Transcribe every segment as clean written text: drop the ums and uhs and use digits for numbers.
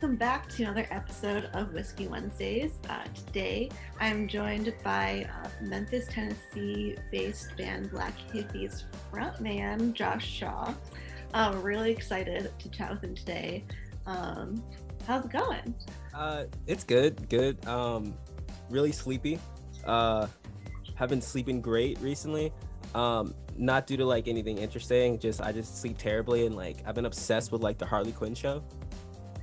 welcome back to another episode of Whiskey Wednesdays. Today, I'm joined by Memphis, Tennessee-based band Blvck Hippie's frontman, Josh Shaw. Really excited to chat with him today. How's it going? It's good. Really sleepy. Have been sleeping great recently. Not due to like anything interesting, I just sleep terribly, and like I've been obsessed with like the Harley Quinn show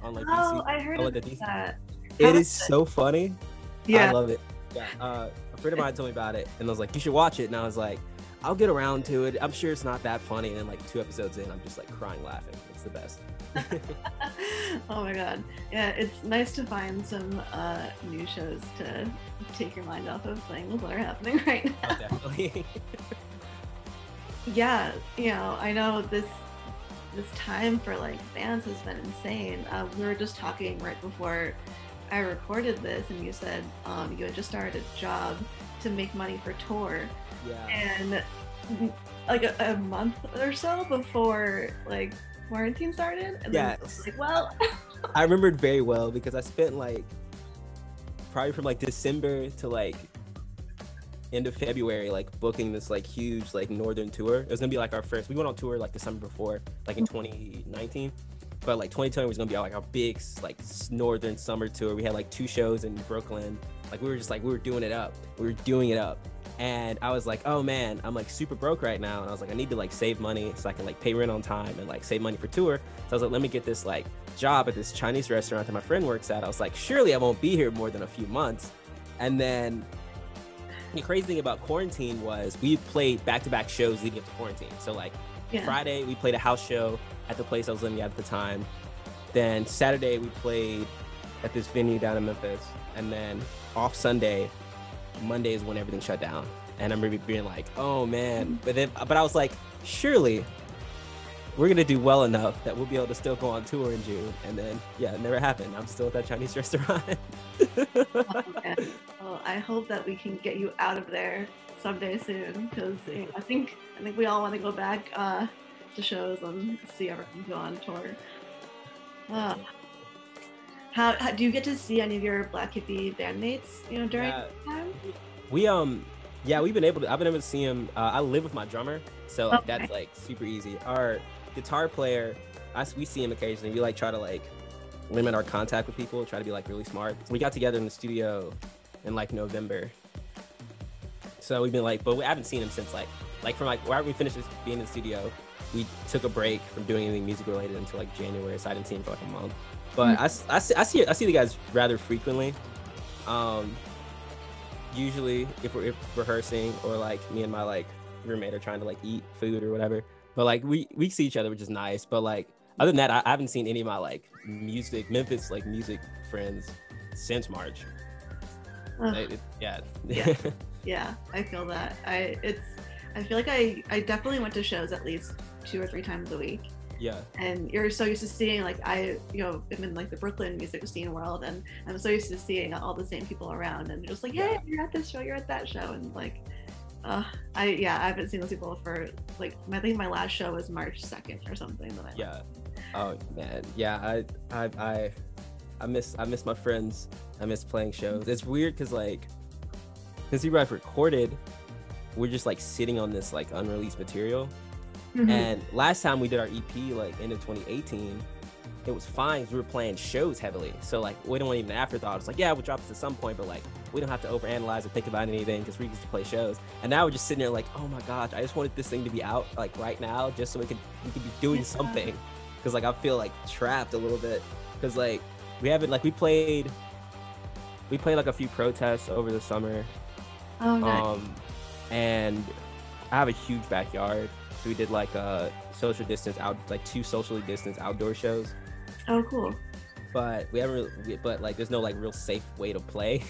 on like DC. I heard Like, about that. It is so funny. Yeah. I love it. Yeah. A friend of mine told me about it, and I was like, "You should watch it." And I was like, "I'll get around to it. I'm sure it's not that funny." And then like 2 episodes in, I'm just like crying laughing. It's the best. Oh my god. Yeah, it's nice to find some new shows to take your mind off of things that are happening right now. Oh, definitely. Yeah, I know this time for like bands has been insane. We were just talking right before I recorded this, and you said you had just started a job to make money for tour. Yeah. And like a month or so before like quarantine started. And yeah. Then I was like, well. I remembered very well because I spent like probably from like December to like end of February like booking this like huge like northern tour. It was gonna be like our first. We went on tour like the summer before, like in 2019, but like 2020 was gonna be like our big like northern summer tour. We had like 2 shows in Brooklyn. Like we were doing it up. And I was like, oh man, I'm like super broke right now. And I was like, I need to like save money so I can like pay rent on time and like save money for tour. So I was like, let me get this like job at this Chinese restaurant that my friend works at. I was like, surely I won't be here more than a few months. And then the crazy thing about quarantine was we played back-to-back shows leading up to quarantine. So like Friday, we played a house show at the place I was living at the time. Then Saturday, we played at this venue down in Memphis. And then off Sunday, Monday is when everything shut down. And I remember being like, oh man. But I was like, surely we're going to do well enough that we'll be able to still go on tour in June. And then, yeah, it never happened. I'm still at that Chinese restaurant. Okay. Well, I hope that we can get you out of there someday soon, because I think we all want to go back to shows and see everyone go on tour. How do you get to see any of your Blvck Hippie bandmates, during this time? I've been able to see him. I live with my drummer, so like, that's like super easy. Our guitar player, we see him occasionally. We like try to like limit our contact with people, try to be like really smart. So we got together in the studio in like November. So we've been like, but we haven't seen him since like from like where we finished being in the studio. We took a break from doing anything music related until like January, so I didn't see him for like a month. But I see the guys rather frequently. Usually if we're rehearsing or like me and my like roommate are trying to like eat food or whatever. But like we see each other, which is nice. But like other than that, I haven't seen any of my like Memphis like music friends since March. Yeah, I feel that. I feel like I definitely went to shows at least 2 or 3 times a week. Yeah. And you're so used to seeing like I'm in like the Brooklyn music scene world, and I'm so used to seeing all the same people around, and just like, hey, you're at this show, you're at that show, and like I haven't seen those people for like I think my last show was March 2nd or something. Oh man, yeah. I miss my friends. I miss playing shows. It's weird because like since we have recorded, we're just like sitting on this like unreleased material. And last time we did our EP like end of 2018, it was fine because we were playing shows heavily. So like we don't want even an afterthought. It's like, yeah, we'll drop this at some point, but like we don't have to overanalyze or think about anything because we used to play shows. And now we're just sitting there like, oh my gosh, I just wanted this thing to be out like right now, just so we could be doing something. Because like I feel like trapped a little bit because like we haven't like we played like a few protests over the summer. Oh, nice. And I have a huge backyard. So we did like a social distance like 2 socially distanced outdoor shows. Oh, cool. But but like there's no like real safe way to play.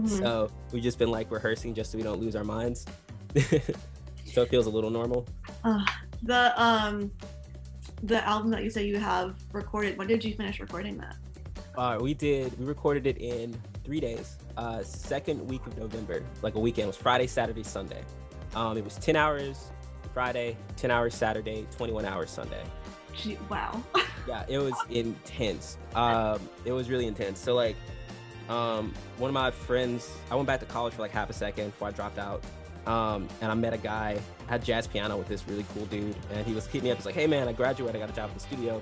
So we've just been like rehearsing just so we don't lose our minds. So it feels a little normal. The album that you say you have recorded, when did you finish recording that? We recorded it in 3 days. 2nd week of November, like a weekend. It was Friday, Saturday, Sunday. It was 10 hours Friday, 10 hours Saturday, 21 hours Sunday. Wow. Yeah, it was intense. It was really intense. So like, one of my friends, I went back to college for like half a second before I dropped out. And I met a guy, I had jazz piano with this really cool dude, and he was hitting me up. He's like, "Hey man, I graduated, I got a job at the studio.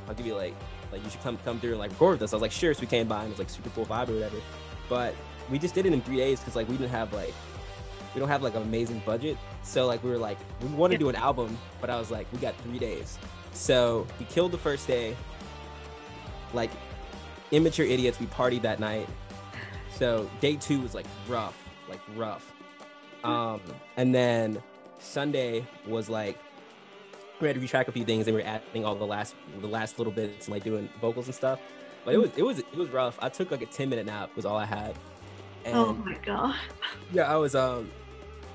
I'll give you like you should come through and like record with us." I was like, "Sure." So we came by and it was like super cool vibe or whatever. But we just did it in 3 days because like we don't have like an amazing budget. So like we were like, we want to do an album, but I was like, we got 3 days. So we killed the first day. Like immature idiots, we partied that night. So day 2 was like rough. And then Sunday was like we had to retrack a few things and we were adding all the last little bits and like doing vocals and stuff. But it was rough. I took like a 10-minute nap was all I had. And oh my god. yeah, I was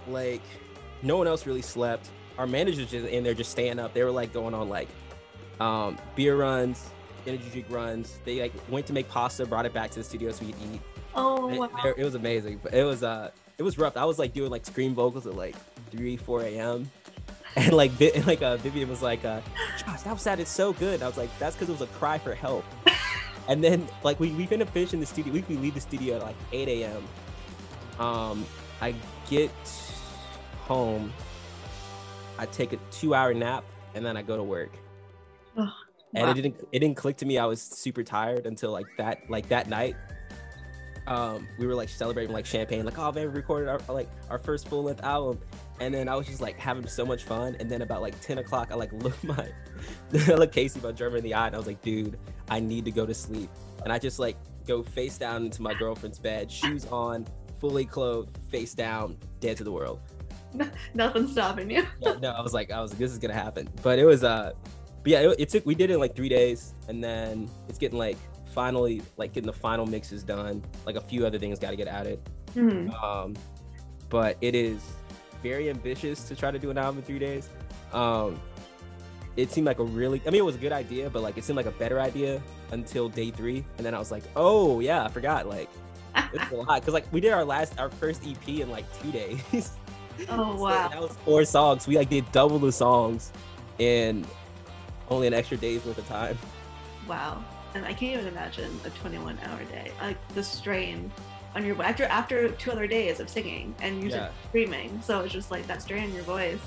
like no one else really slept. Our managers just in there just staying up. They were like going on like beer runs, energy drink runs. They like went to make pasta, brought it back to the studio so we could eat. Oh wow. It was amazing. But it was rough. I was like doing like scream vocals at like 3-4 a.m. And like Vivian was like, "Josh, that sounded so good." And I was like, "That's because it was a cry for help." And then like we ended up finishing the studio. We leave the studio at like 8 a.m. I get home, I take a 2-hour nap, and then I go to work. Oh, and wow. it didn't click to me. I was super tired until like that night. We were like celebrating like champagne, like, "Oh man, we recorded our first full-length album." And then I was just like having so much fun. And then about like 10 o'clock, I like look Casey, my drummer, in the eye, and I was like, "Dude, I need to go to sleep." And I just like go face down into my girlfriend's bed, shoes on, fully clothed, face down, dead to the world. Nothing's stopping you. Yeah, no, I was like, this is gonna happen. But it was but yeah, we did it in like 3 days, and then it's getting like finally like getting the final mixes done. Like a few other things got to get added. Mm-hmm. But it is very ambitious to try to do an album in 3 days. It seemed like it was a good idea, but like it seemed like a better idea until day 3, and then I was like, oh yeah, I forgot, like it's a lot, because like we did our first EP in like 2 days. Oh wow. So that was 4 songs. We like did double the songs in only an extra day's worth of time. Wow. And I can't even imagine a 21-hour day. Like the strain on your after 2 other days of singing and you're screaming. So it's just like that strain in your voice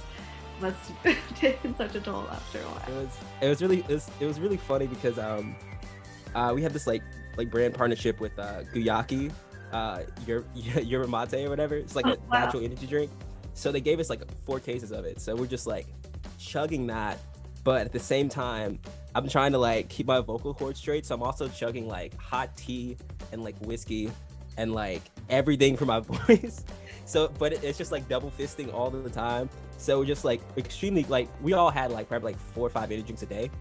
must have taken such a toll after a while. It was really funny because we had this like brand partnership with Guyaki, your mate or whatever. It's like a natural energy drink. So they gave us like 4 cases of it. So we're just like chugging that, but at the same time I'm trying to like keep my vocal cords straight. So I'm also chugging like hot tea and like whiskey and like everything for my voice. So, but it's just like double fisting all the time. So we're just like extremely, like we all had like probably like 4 or 5 energy drinks a day.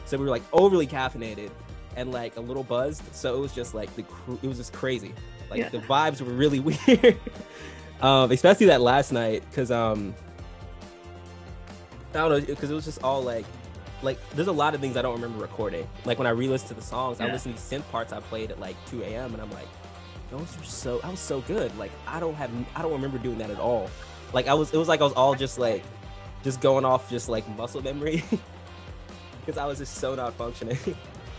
So we were like overly caffeinated and like a little buzzed. So it was just like it was just crazy. Like the vibes were really weird. Especially that last night, because I don't know, because it was just all like there's a lot of things I don't remember recording. Like when I re-listen to the songs, I listen to synth parts I played at like 2 a.m. and I'm like, that was so good. Like I don't remember doing that at all. Like it was like I was all just going off just like muscle memory because I was just so not functioning.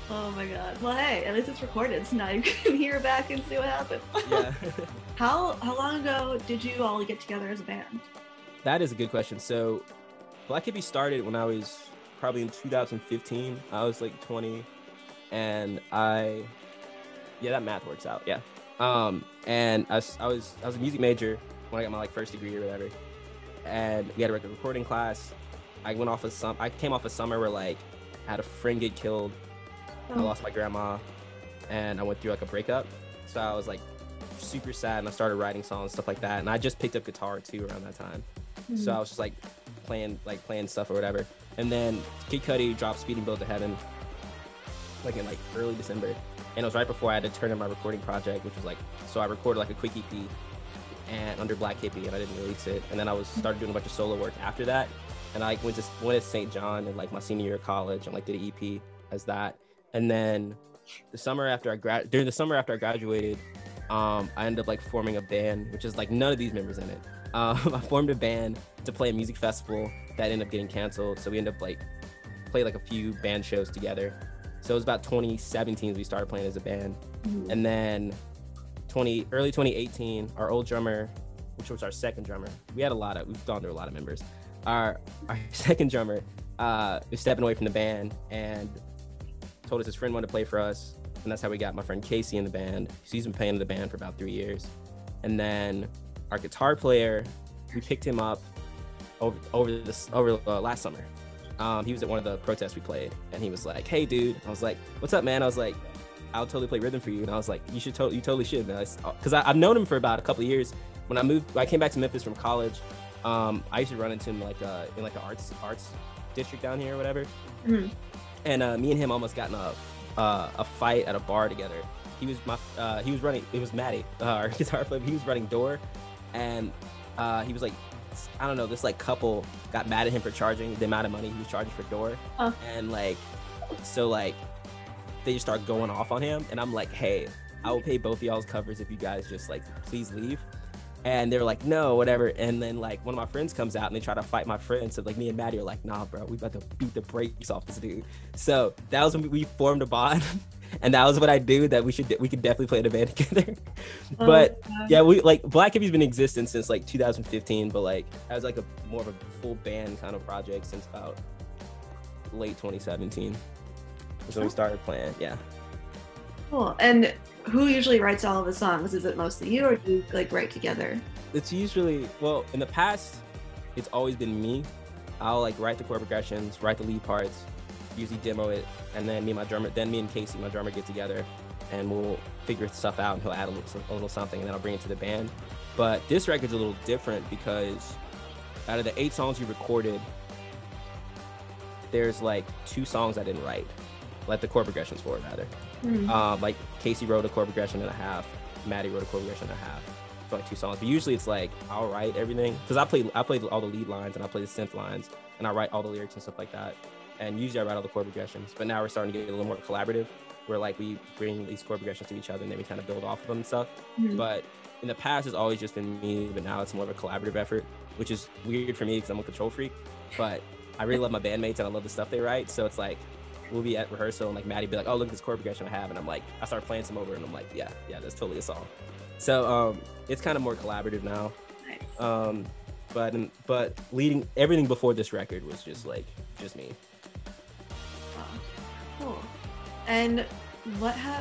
Oh my god. Well, hey, at least it's recorded, so now you can hear back and see what happened. Yeah. How long ago did you all get together as a band? That is a good question. So Blvck Hippie started when I was probably in 2015. I was like 20, and that math works out. Yeah. And I was a music major when I got my like first degree or whatever, and we had a recording class. I came off a summer where like I had a friend get killed. I lost my grandma, and I went through like a breakup. So I was like super sad, and I started writing songs, stuff like that. And I just picked up guitar too around that time. Mm-hmm. So I was just like playing stuff or whatever. And then Kid Cudi dropped Speeding Bill to Heaven like in like early December. And it was right before I had to turn in my recording project, which was like, so I recorded like a quick EP and under Blvck Hippie, and I didn't release it. And then I started doing a bunch of solo work after that. And I went to St. John in like my senior year of college and like did an EP as that. And then during the summer after I graduated, I ended up like forming a band, which is like none of these members in it. I formed a band to play a music festival that ended up getting canceled. So we ended up like played like a few band shows together. So it was about 2017 we started playing as a band. And then early 2018, our old drummer, which was our second drummer, we've gone through a lot of members. Our second drummer was stepping away from the band and told us his friend wanted to play for us. And that's how we got my friend Casey in the band. He's been playing in the band for about 3 years. And then our guitar player, we picked him up over last summer. He was at one of the protests we played, and he was like, "Hey, dude." I was like, "What's up, man?" I was like, "I'll totally play rhythm for you." And I was like, "You totally should, man." Because I've known him for about a couple of years. When I came back to Memphis from college, I used to run into him in the arts district down here or whatever. And me and him almost got in a fight at a bar together. He was running. It was Maddie, our guitar player. He was running door, and he was like, I don't know, this like couple got mad at him for charging the amount of money he was charging for door. And like, so like they just start going off on him, and I'm like, "Hey, I will pay both of y'all's covers if you guys just like please leave." And they're like, "No, whatever." And then like one of my friends comes out and they try to fight my friend. So like me and Maddie are like, "Nah, bro, we about to beat the brakes off this dude." So that was when we formed a bond. And that was what I do that we could definitely play in a band together. But yeah, we like Blvck Hippie's been in existence since like 2015, but like that was like more of a full band kind of project since about late 2017. That's when we started playing. Yeah. Cool. And who usually writes all of the songs? Is it mostly you, or do you like write together? It's usually, well, in the past, it's always been me. I'll like write the chord progressions, write the lead parts, usually demo it, and then me and Casey, my drummer, get together and we'll figure stuff out, and he'll add a little something, and then I'll bring it to the band. But this record's a little different because out of the 8 songs we recorded, there's like 2 songs I didn't write, like the chord progressions for it rather. Like Casey wrote a chord progression and a half, Maddie wrote a chord progression and a half for like 2 songs. But usually it's like I'll write everything because I play all the lead lines and I play the synth lines and I write all the lyrics and stuff like that. And usually I write all the chord progressions. But now we're starting to get a little more collaborative, where like we bring these chord progressions to each other and then we kind of build off of them and stuff. But in the past, it's always just been me, but now it's more of a collaborative effort, which is weird for me because I'm a control freak. But I really love my bandmates and I love the stuff they write. So it's like we'll be at rehearsal and like Maddie be like, "Oh, look at this chord progression I have," and I'm like, I start playing some over and I'm like, yeah, that's totally a song. So it's kind of more collaborative now. Nice. But leading everything before this record was just me. Wow. Cool. And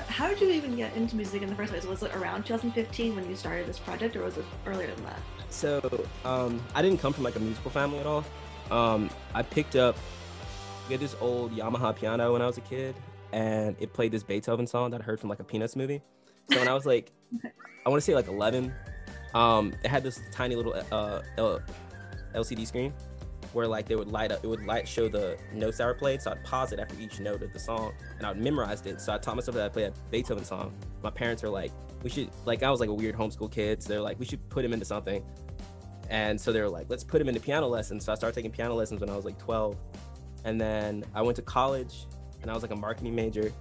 how did you even get into music in the first place? Was it around 2015 when you started this project, or was it earlier than that? So I didn't come from like a musical family at all. I picked up, we had this old Yamaha piano when I was a kid, and it played this Beethoven song that I heard from like a Peanuts movie. So when I was like, I want to say like 11, it had this tiny little LCD screen where like they would show the notes that were played. So I'd pause it after each note of the song, and I would memorize it. So I taught myself that I played a Beethoven song. My parents were like, we should, like, I was like a weird homeschool kid, so they're like, we should put him into something. And so they were like, let's put him into piano lessons. So I started taking piano lessons when I was like 12. And then I went to college and I was like a marketing major,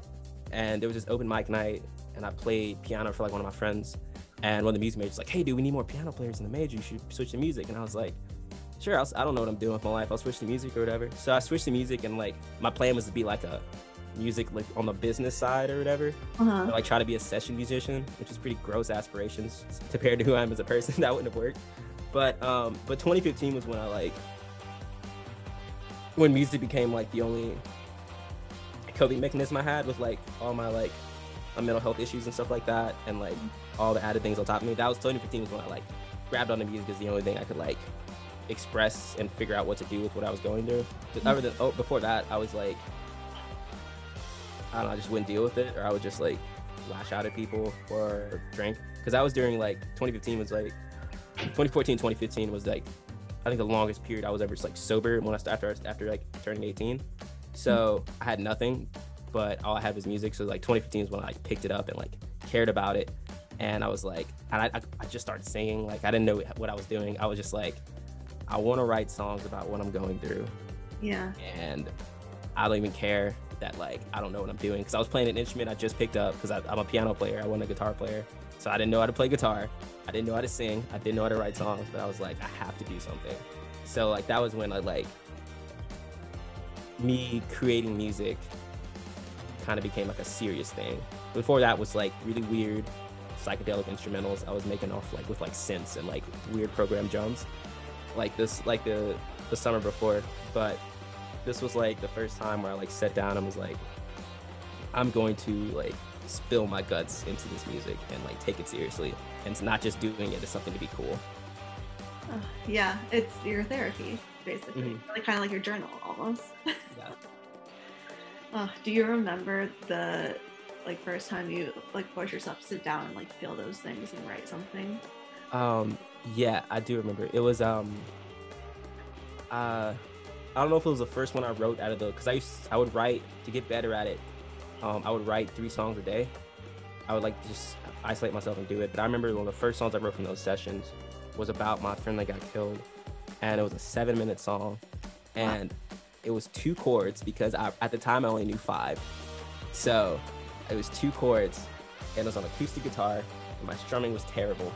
and there was this open mic night and I played piano for like one of my friends, and one of the music majors was like, "Hey dude, we need more piano players in the major, you should switch to music." And I was like, sure, I don't know what I'm doing with my life, I'll switch to music or whatever. So I switched to music, and like my plan was to be like a music like on the business side or whatever, or like try to be a session musician, which is pretty gross aspirations compared to who I am as a person. That wouldn't have worked. But 2015 was when when music became like the only coping mechanism I had with like all my like my mental health issues and stuff like that, and like all the added things on top of me. That was 2015 was when I like grabbed onto music as the only thing I could like express and figure out what to do with what I was going through. Other than before that, I was like, I don't know, I just wouldn't deal with it, or I would just like lash out at people or drink. Because that was during like 2015 was like 2014, 2015 was like I think the longest period I was ever just like sober when after like turning 18. So I had nothing, but all I had was music. So like 2015 is when I like picked it up and like cared about it. And I was like, and I just started singing. Like I didn't know what I was doing. I was just like, I want to write songs about what I'm going through. Yeah. And I don't even care that like I don't know what I'm doing, because I was playing an instrument I just picked up because I'm a piano player. I wasn't a guitar player, so I didn't know how to play guitar. I didn't know how to sing. I didn't know how to write songs. But I was like, I have to do something. So like that was when I like me creating music kind of became like a serious thing. Before that was like really weird psychedelic instrumentals I was making off like with like synths and like weird program drums, like this, like the summer before. But this was like the first time where I like sat down and was like, I'm going to like spill my guts into this music and like take it seriously, and it's not just doing it as something to be cool. Yeah, it's your therapy basically, like kind of like your journal almost. Yeah. Do you remember the like first time you like forced yourself to sit down and like feel those things and write something? Yeah, I do remember. It was I don't know if it was the first one I wrote out of the, because I would write to get better at it. I would write 3 songs a day. I would like just isolate myself and do it. But I remember one of the first songs I wrote from those sessions was about my friend that got killed, and it was a 7-minute song, and it was 2 chords because at the time I only knew 5, so it was 2 chords, and it was on acoustic guitar, and my strumming was terrible.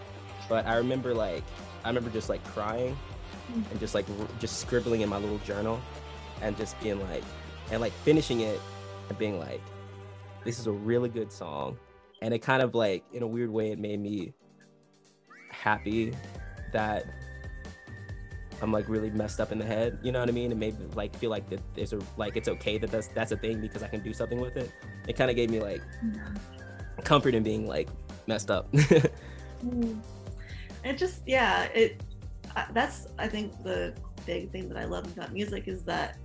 But I remember just like crying and just scribbling in my little journal and just being like, and like finishing it and being like, this is a really good song. And it kind of like, in a weird way, it made me happy that I'm like really messed up in the head, you know what I mean? It made me like feel like that there's a, like, it's okay that that's a thing because I can do something with it. It kind of gave me like comfort in being like messed up. It just, that's, I think, the big thing that I love about music is that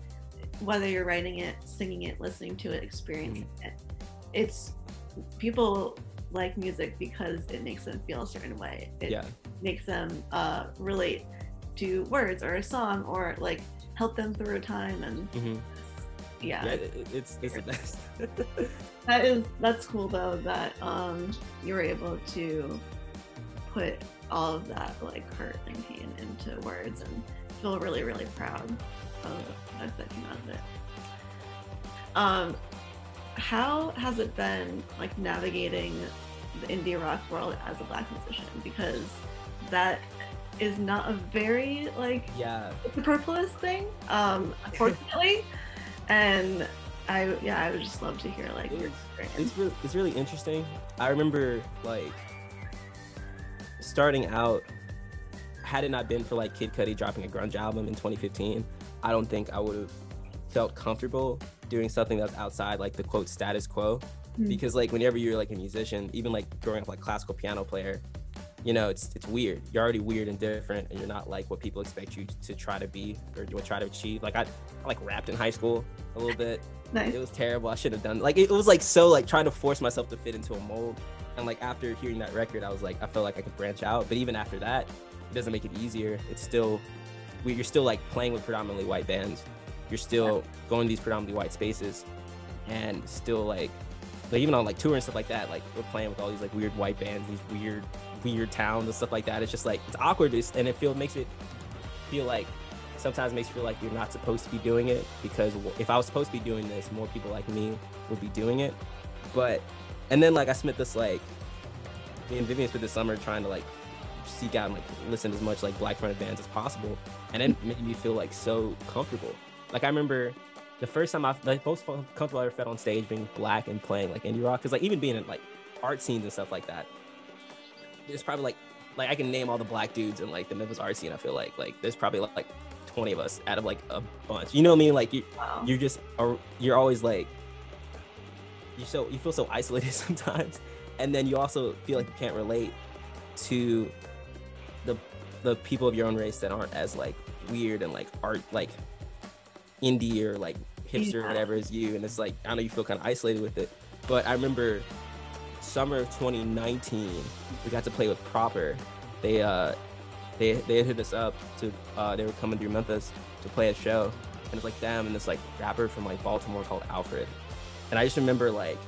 whether you're writing it, singing it, listening to it, experiencing it, it's, people like music because it makes them feel a certain way. It makes them relate to words or a song, or like help them through a time. And it's the best. That's cool though, that you were able to put all of that like hurt and pain into words and feel really, really proud of that came out of it. How has it been like navigating the indie rock world as a Black musician? Because that is not a very like superfluous thing, unfortunately. And I would just love to hear like your experience. It's really interesting. I remember like starting out, had it not been for like Kid Cudi dropping a grunge album in 2015, I don't think I would have felt comfortable doing something that's outside like the quote status quo. Because like whenever you're like a musician, even like growing up like classical piano player, you know, it's weird. You're already weird and different, and you're not like what people expect you to try to be or try to achieve. Like I like rapped in high school a little bit. Nice. It was terrible. I should have done like it was like so like trying to force myself to fit into a mold. And like after hearing that record, I was like, I felt like I could branch out. But even after that, it doesn't make it easier. It's still, you're still like playing with predominantly white bands. You're still going to these predominantly white spaces, and still like even on like tour and stuff like that, like we're playing with all these like weird white bands, these weird towns and stuff like that. It's just like, it's awkward, and it makes it feel like, sometimes makes you feel like you're not supposed to be doing it, because if I was supposed to be doing this, more people like me would be doing it. But and then like I spent this like, me and Vivian spent this summer trying to like seek out and like listen to as much like Black fronted bands as possible, and it made me feel like so comfortable. Like I remember the first time like most comfortable I ever felt on stage being Black and playing like indie rock, because like even being in like art scenes and stuff like that, there's probably like I can name all the Black dudes in like the Memphis art scene. I feel like there's probably like 20 of us out of like a bunch. You know what I mean? Like you're always like, you feel so isolated sometimes, and then you also feel like you can't relate to the people of your own race that aren't as like weird and like art like indie or like hipster or whatever as you. And it's like, I know you feel kind of isolated with it. But I remember summer of 2019, we got to play with Proper. They hit us up to they were coming through Memphis to play a show, and it's like them and this like rapper from like Baltimore called Alfred. And I just remember like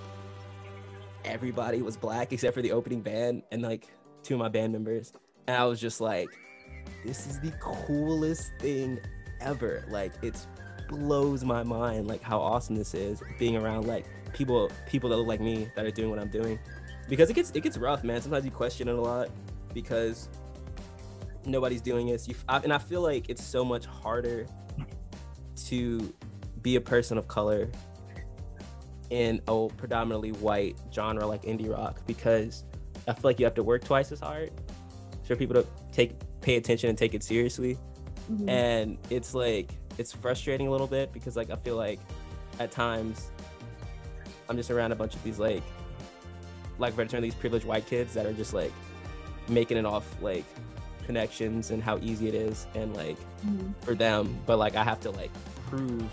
everybody was Black except for the opening band and like 2 of my band members, and I was just like, this is the coolest thing ever. Like it blows my mind like how awesome this is, being around like people that look like me that are doing what I'm doing, because it gets rough, man. Sometimes you question it a lot because nobody's doing this. And I feel like it's so much harder to be a person of color in a predominantly white genre like indie rock, because I feel like you have to work twice as hard for people to pay attention and take it seriously. Mhm. And it's like, it's frustrating a little bit, because like I feel like at times I'm just around a bunch of these like for term, these privileged white kids that are just like making it off like connections and how easy it is, and like for them, but like I have to like prove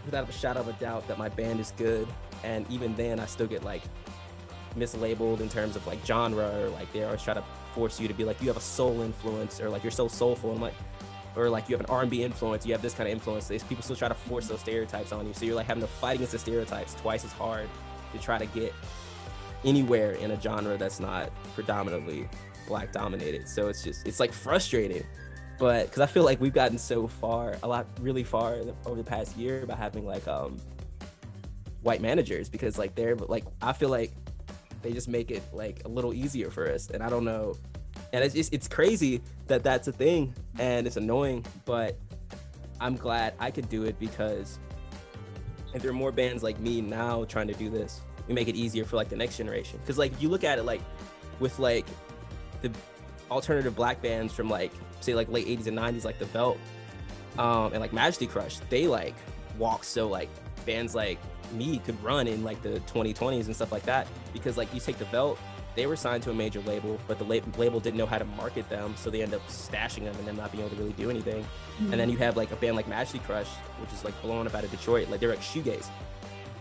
without a shadow of a doubt that my band is good, and even then I still get like mislabeled in terms of like genre, or like they always try to force you to be like, you have a soul influence, or like you're so soulful, and like, or like you have an R&B influence, you have this kind of influence. These people still try to force those stereotypes on you, so you're like having to fight against the stereotypes twice as hard to try to get anywhere in a genre that's not predominantly Black dominated. So it's like frustrating, but because I feel like we've gotten so far, really far over the past year by having like white managers, because like they're like, I feel like they just make it like a little easier for us, and I don't know, and it's crazy that that's a thing, and it's annoying, but I'm glad I could do it, because if there are more bands like me now trying to do this, we make it easier for like the next generation. Because like if you look at it like with like the alternative Black bands from like say like late 80s and 90s, like the Belt and like Majesty Crush, they like walk, so like bands like me could run in like the 2020s and stuff like that, because like you take the Belt, they were signed to a major label, but the label didn't know how to market them, so they end up stashing them and then not being able to really do anything. And then you have like a band like Majesty Crush, which is like blowing up out of Detroit, like they're like shoegaze,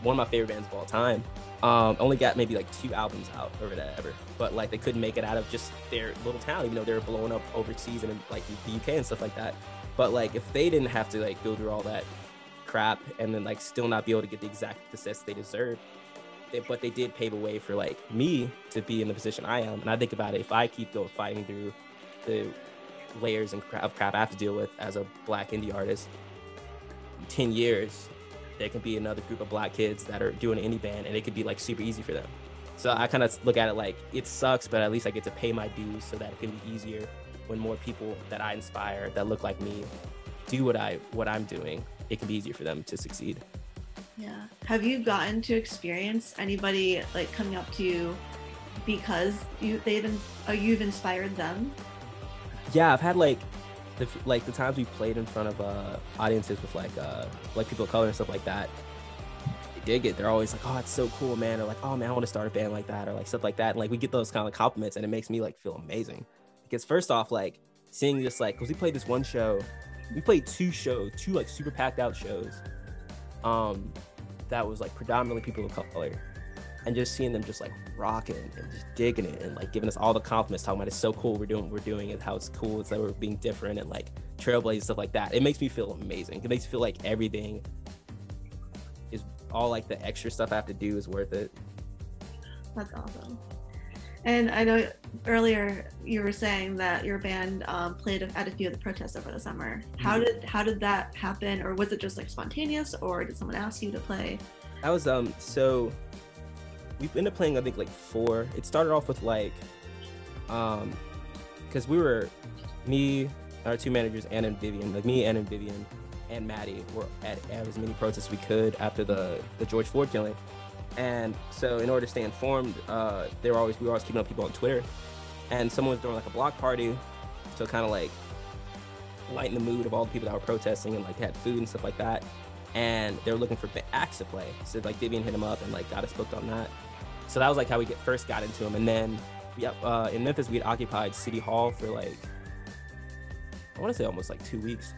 one of my favorite bands of all time. Only got maybe like 2 albums out or whatever, but like they couldn't make it out of just their little town, even though they were blowing up overseas and in like the UK and stuff like that. But like if they didn't have to like go through all that crap and then like still not be able to get the exact success they deserve, but they did pave a way for like me to be in the position I am. And I think about it, if I keep fighting through the layers and of crap I have to deal with as a Black indie artist, 10 years there can be another group of Black kids that are doing an indie band, and it could be like super easy for them. So I kind of look at it like, it sucks, but at least I get to pay my dues, so that it can be easier when more people that I inspire that look like me do what I'm doing. It can be easier for them to succeed. Yeah. Have you gotten to experience anybody like coming up to you because you've inspired them? Yeah, I've had like the times we played in front of audiences with like people of color and stuff like that. They dig it. They're always like, oh, it's so cool, man, or like, oh man, I want to start a band like that, or like stuff like that. And like we get those kind of compliments, and it makes me like feel amazing, because first off, like seeing just like, because we played this one show, we played two like super packed out shows that was like predominantly people of color, and just seeing them just like rocking and just digging it and like giving us all the compliments, talking about it's so cool we're doing it, how it's cool, it's that we're being different and like trailblazing, stuff like that. It makes me feel amazing. It makes me feel like everything is, all like the extra stuff I have to do is worth it. That's awesome. And I know earlier you were saying that your band played at a few of the protests over the summer. How did that happen, or was it just like spontaneous, or did someone ask you to play? That was so we ended up playing I think like 4. It started off with like because we were, me, our 2 managers, Anna and Vivian, like me, Anna and Vivian and Maddie were at as many protests we could after the George Floyd killing. And so in order to stay informed, we were always keeping up people on Twitter, and someone was doing like a block party to kind of like lighten the mood of all the people that were protesting, and like had food and stuff like that, and they were looking for acts to play. So like Vivian hit him up and like got us booked on that. So that was like how we first got into them. And then in Memphis we had occupied City Hall for like, I want to say almost like 2 weeks,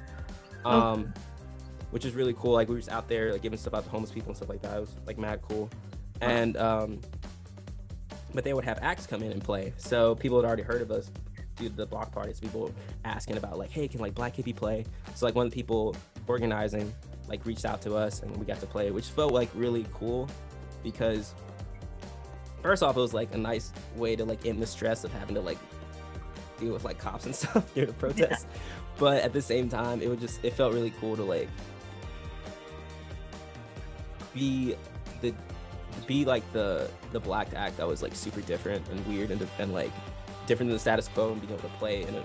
which is really cool. Like we were just out there like giving stuff out to homeless people and stuff like that. It was like mad cool. And but they would have acts come in and play, so people had already heard of us due to the block parties. People were asking about like, hey, can like Blvck Hippie play? So like one of the people organizing like reached out to us, and we got to play, which felt like really cool, because first off, it was like a nice way to like end the stress of having to like deal with like cops and stuff during the protest. Yeah. But at the same time, it felt really cool to like be like the Black act that was like super different and weird and like different than the status quo, and being able to play in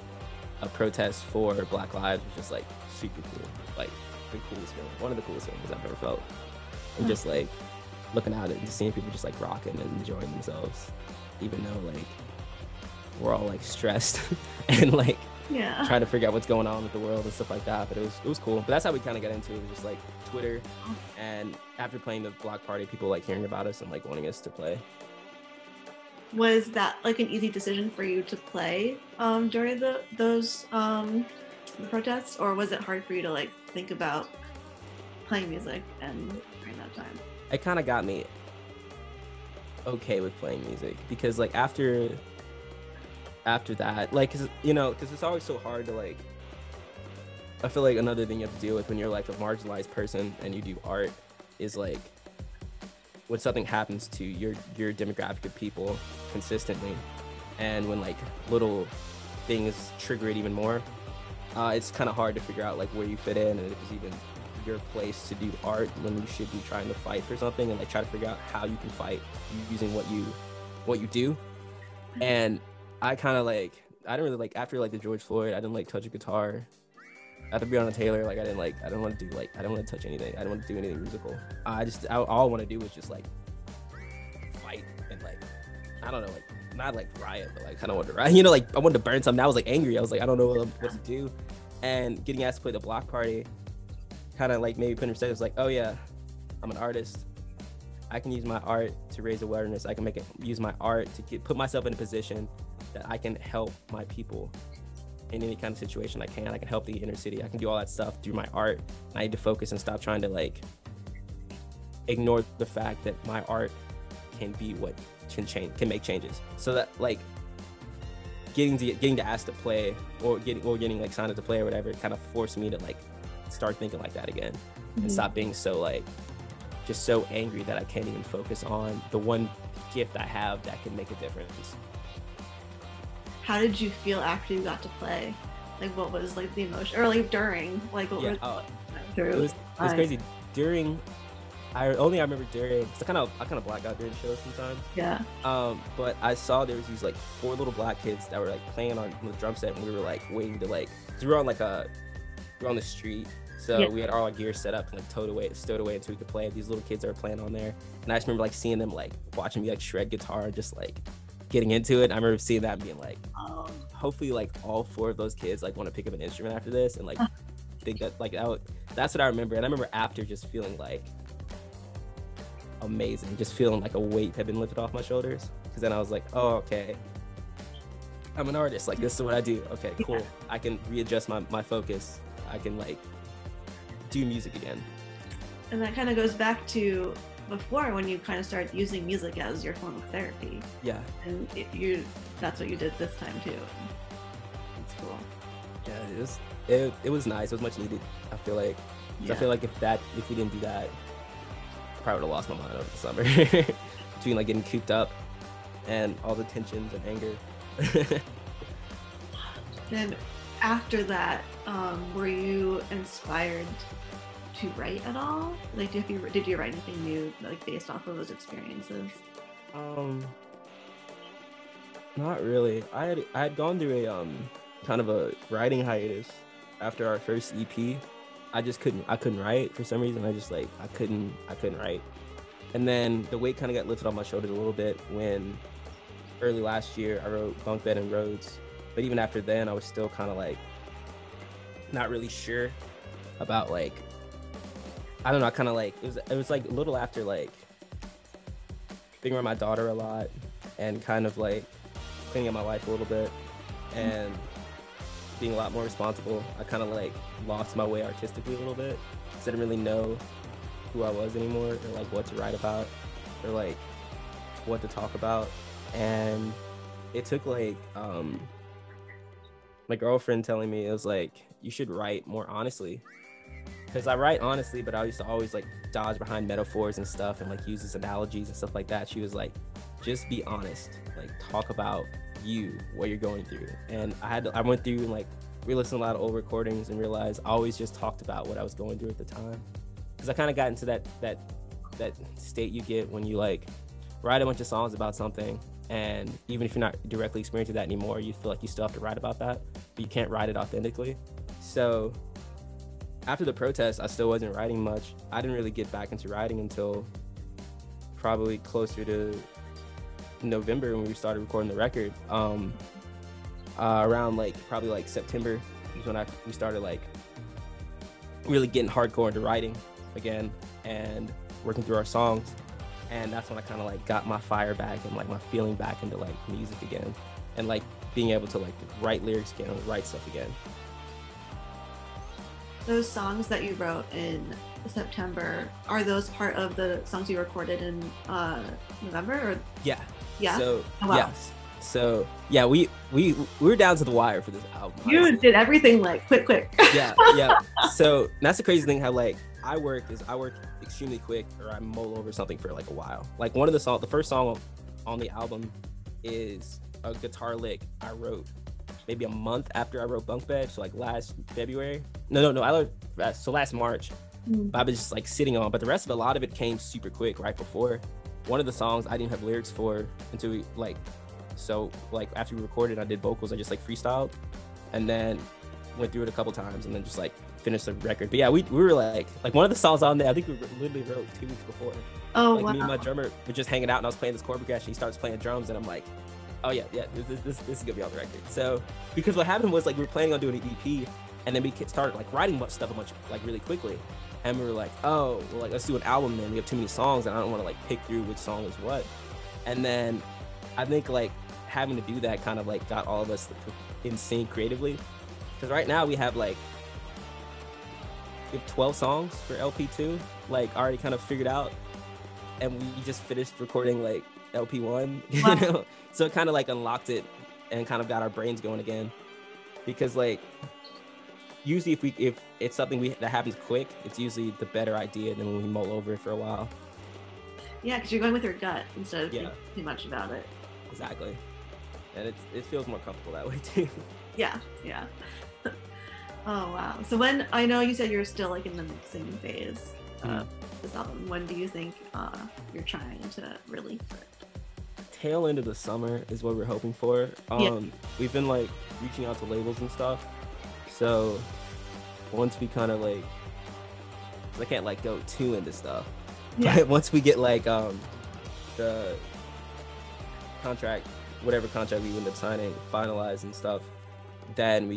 a protest for Black lives was just like super cool. Like the coolest feeling, one of the coolest feelings I've ever felt. And just like looking out and just seeing people just like rocking and enjoying themselves, even though like we're all like stressed and like trying to figure out what's going on with the world and stuff like that. But it was cool. But that's how we kind of got into it, just like Twitter. And after playing the block party, people like hearing about us and like wanting us to play. Was that like an easy decision for you to play during those protests, or was it hard for you to like think about playing music and during that time? It kind of got me okay with playing music, because like after that, like, cause it's always so hard to like, I feel like another thing you have to deal with when you're like a marginalized person and you do art is like when something happens to your demographic of people consistently, and when like little things trigger it even more, it's kind of hard to figure out like where you fit in and if it's even your place to do art when you should be trying to fight for something, and like try to figure out how you can fight using what you do. And I kind of like, I didn't really like, after like the George Floyd, I didn't like touch a guitar. After Breonna Taylor, like I didn't want to touch anything. I didn't want to do anything musical. All I want to do was just like fight and like, I don't know, like not like riot, but like kind of want to riot. Like I wanted to burn something. I was like angry. I was like, I don't know what to do. And getting asked to play the block party kind of like maybe put in perspective, like, oh yeah, I'm an artist. I can use my art to raise awareness. I can use my art to put myself in a position that I can help my people in any kind of situation I can help the inner city. I can do all that stuff through my art. I need to focus and stop trying to like ignore the fact that my art can be what can make changes. So that like getting to ask to play or getting like signed up to play or whatever, it kind of forced me to like start thinking like that again, and stop being so like just so angry that I can't even focus on the one gift I have that can make a difference. How did you feel after you got to play? Like, what was like the emotion, or like during, like what it was crazy. During, I remember during, because I kind of black out during the show sometimes. Yeah. But I saw there was these like 4 little black kids that were like playing on the drum set, and we were like waiting to like, cause we were on the street, so we had all our gear set up and like stowed away until we could play. These little kids that were playing on there, and I just remember like seeing them like watching me like shred guitar and just like getting into it. I remember seeing that and being like, hopefully like all 4 of those kids like want to pick up an instrument after this, and like think that like that's what I remember. And I remember after just feeling like amazing, just feeling like a weight had been lifted off my shoulders, because then I was like, oh, okay, I'm an artist, like this is what I do. Okay, cool. I can readjust my focus. I can like do music again. And that kind of goes back to before, when you kind of started using music as your form of therapy. Yeah. And that's what you did this time too. It's cool. Yeah, it was nice. It was much needed, I feel like. I feel like if we didn't do that, I probably would have lost my mind over the summer. Between like getting cooped up and all the tensions and anger. Then after that, were you inspired to write at all? Like, did you write anything new, like based off of those experiences? Not really. I had gone through a kind of a writing hiatus after our first EP. I couldn't write for some reason. I couldn't write. And then the weight kind of got lifted off my shoulders a little bit when early last year I wrote Bunk Bed and Roads. But even after then, I was still kind of like not really sure about like, I don't know, kind of like it was like a little after like being around my daughter a lot and kind of like cleaning up my life a little bit and being a lot more responsible. I kind of like lost my way artistically a little bit, because I didn't really know who I was anymore, or like what to write about, or like what to talk about. And it took like my girlfriend telling me, it was like, you should write more honestly. Because I write honestly, but I used to always like dodge behind metaphors and stuff and like use these analogies and stuff like that. She was like, just be honest, like talk about you, what you're going through. And I went through and like re-listened to a lot of old recordings and realized I always just talked about what I was going through at the time. Because I kind of got into that state you get when you like write a bunch of songs about something, and even if you're not directly experiencing that anymore, you feel like you still have to write about that, but you can't write it authentically. So after the protest, I still wasn't writing much. I didn't really get back into writing until probably closer to November when we started recording the record. Around like probably like September is when we started like really getting hardcore into writing again and working through our songs. And that's when I kind of like got my fire back and like my feeling back into like music again, and like being able to like write lyrics again and write stuff again. Those songs that you wrote in September, are those part of the songs you recorded in November? Or yeah So wow. Yes, so yeah, we were down to the wire for this album. You honestly did everything like quick. yeah So that's the crazy thing, how like I work extremely quick, or I mull over something for like a while. Like one of the first song on the album is a guitar lick I wrote maybe a month after I wrote Bunk Bed, so like last February. So last March. I was just like sitting on, but the rest of a lot of it came super quick right before. One of the songs I didn't have lyrics for until we after we recorded, I did vocals, I just like freestyled and then went through it a couple times and then just like finished the record. But yeah, we were like one of the songs on there, I think we literally wrote 2 weeks before. Oh, like, wow. Me and my drummer were just hanging out and I was playing this chord progression. He starts playing drums and I'm like, oh yeah, this is gonna be on the record. So because what happened was like we were planning on doing an EP, and then we started like writing stuff a bunch like really quickly, and we were like, oh well, like let's do an album then. We have too many songs and I don't want to like pick through which song is what. And then I think like having to do that kind of like got all of us in sync creatively, because right now we have 12 songs for LP2 like already kind of figured out, and we just finished recording like LP1. Wow. You know, so it kind of like unlocked it and kind of got our brains going again, because like usually if it's something that happens quick, it's usually the better idea than when we mull over it for a while. Yeah, because you're going with your gut instead of thinking too much about it. Exactly. And it feels more comfortable that way too. Yeah. Oh wow. So when, I know you said you're still like in the mixing phase of this album, when do you think you're trying to release it? Tail end of the summer is what we're hoping for. We've been like reaching out to labels and stuff, so once we kind of like, I can't like go too into stuff, but once we get like the contract, whatever contract we end up signing, finalized and stuff, then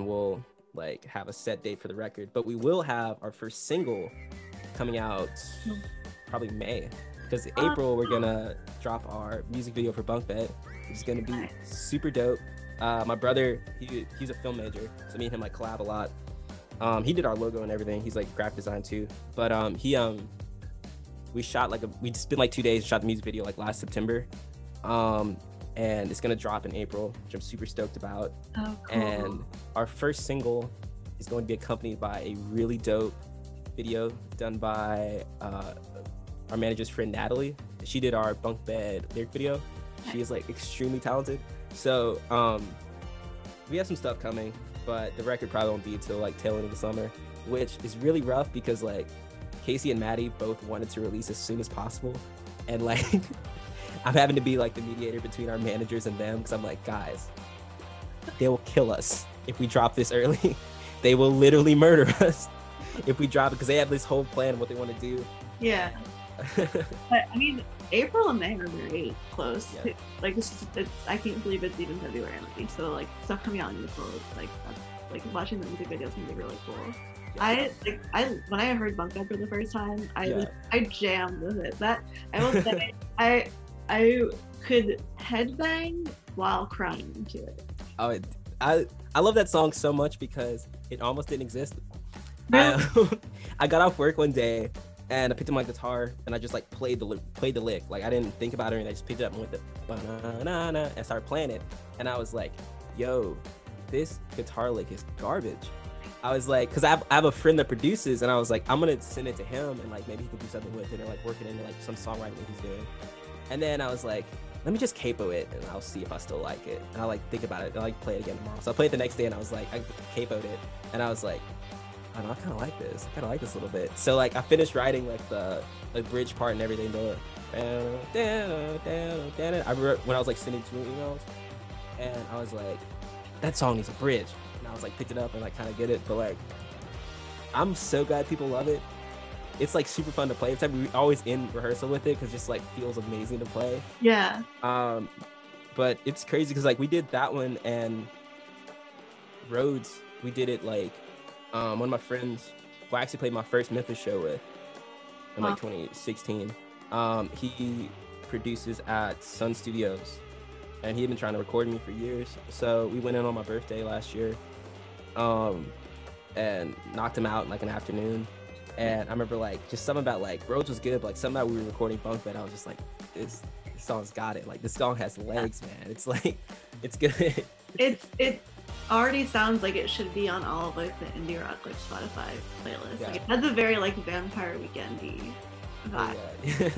we'll like have a set date for the record. But we will have our first single coming out probably May, because April we're gonna drop our music video for Bunk Bed, which is gonna be super dope. My brother, he's a film major, so me and him like collab a lot. He did our logo and everything. He's like graphic design too, but we shot we spent like 2 days, shot the music video like last September, and it's gonna drop in April, which I'm super stoked about. Oh, cool. And our first single is going to be accompanied by a really dope video done by our manager's friend Natalie. She did our Bunk Bed lyric video. She is like extremely talented. So we have some stuff coming, but the record probably won't be until like tail end of the summer, which is really rough because like Casey and Maddie both wanted to release as soon as possible, and like I'm having to be like the mediator between our managers and them, because I'm like, guys, they will kill us if we drop this early. They will literally murder us if we drop it, because they have this whole plan of what they want to do. Yeah. But I mean, April and May are very close. Yeah. Like I can't believe it's even February already. So like stuff coming out in April, like that's like watching the music videos can be really cool. Yeah. I when I heard Bunk Bed for the first time, I jammed with it. That I will say I could headbang while crying to it. Oh, I love that song so much because it almost didn't exist. Really? I got off work one day and I picked up my guitar and I just like played the lick. Like I didn't think about it, and I just picked it up and went the ba-na-na-na and started playing it. And I was like, yo, this guitar lick is garbage. I was like, because I have a friend that produces, and I was like, I'm gonna send it to him and like maybe he can do something with it, or like work it into like some songwriting that he's doing. And then I was like, let me just capo it and I'll see if I still like it. And I'll like think about it and I'll like play it again tomorrow. So I played it the next day and I was like, I capoed it and I was like, I don't know, I kind of like this. I kind of like this a little bit. So like I finished writing like the bridge part and everything. I wrote when I was like sending 2 emails, and I was like, that song needs a bridge. And I was like picked it up and like kind of get it, but like I'm so glad people love it. It's like super fun to play. It's like we always in rehearsal with it because it just like feels amazing to play. Yeah. But it's crazy because like we did that one, and Rhodes, we did it like one of my friends who I actually played my first Memphis show with in like 2016. He produces at Sun Studios, and he had been trying to record me for years. So we went in on my birthday last year, and knocked him out in like an afternoon. And I remember like just something about like Rhodes was good, but like something about we were recording Bunk Bed, I was just like, this song's got it. Like this song has legs, man. It's like, it's good. It already sounds like it should be on all of like the indie rock like Spotify playlists. Yeah. Like it has a very like Vampire Weekend-y vibe. Oh, yeah.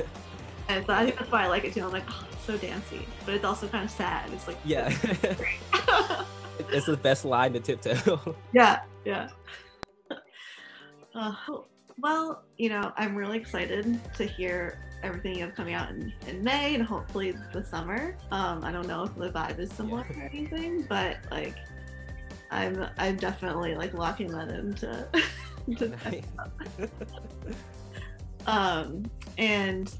And so I think that's why I like it too. I'm like, oh, it's so dancey, but it's also kind of sad. It's like, yeah. It's the best line to Tiptoe. Yeah. Well, you know, I'm really excited to hear everything you have coming out in May and hopefully the summer. I don't know if the vibe is similar or anything, but like I'm definitely like locking that into and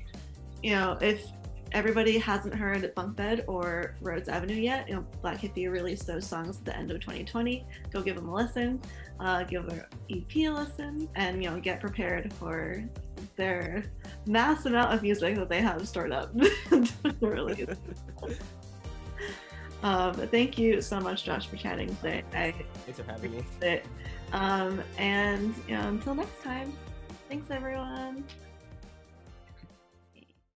you know, if everybody hasn't heard Bunk Bed or Rhodes Avenue yet, you know, Blvck Hippie released those songs at the end of 2020. Go give them a listen, give their EP a listen, and you know, get prepared for their mass amount of music that they have stored up to release. Thank you so much, Josh, for chatting today. Thanks for having me. And you know, until next time, thanks everyone.